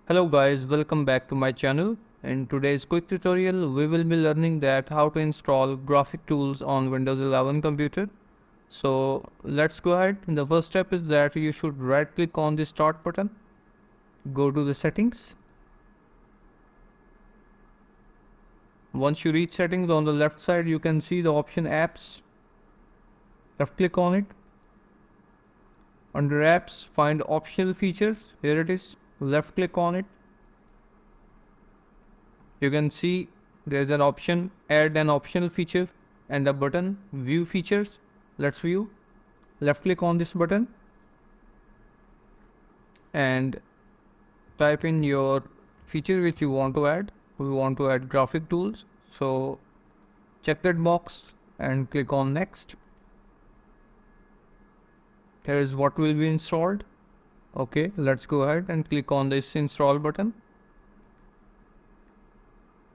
Hello guys, welcome back to my channel. In today's quick tutorial, we will be learning that how to install graphic tools on Windows 11 computer. So let's go ahead. The first step is that you should right click on the start button. Go to the settings. Once you reach settings, on the left side you can see the option apps. Left click on it. Under apps, find optional features. Here it is. Left click on it. You can see there's an option add an optional feature and a button view features. Let's view. Left click on this button and type in your feature which you want to add. We want to add graphic tools, so check that box and click on next. Here is what will be installed. Okay, let's go ahead and click on this install button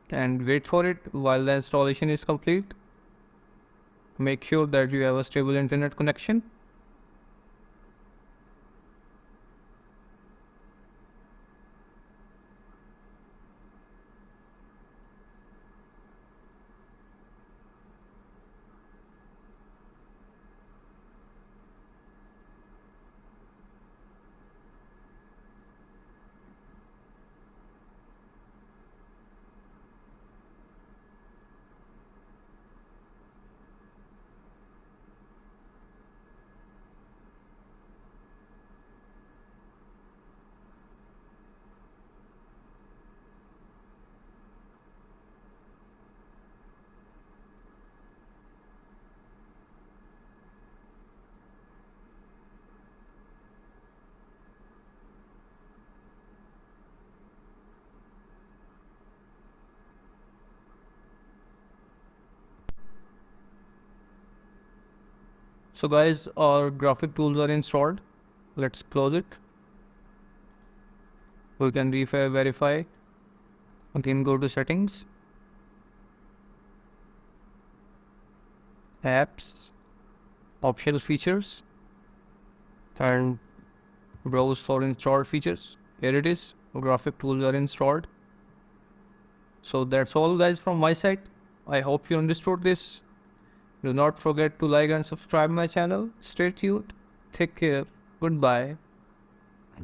and wait for it while the installation is complete. Make sure that you have a stable internet connection. So guys, our graphic tools are installed. Let's close it. We can verify. Again, go to settings, apps, optional features, and browse for installed features. Here it is. Graphic tools are installed. So that's all guys from my side. I hope you understood this. Do not forget to like and subscribe my channel. Stay tuned. Take care. Goodbye.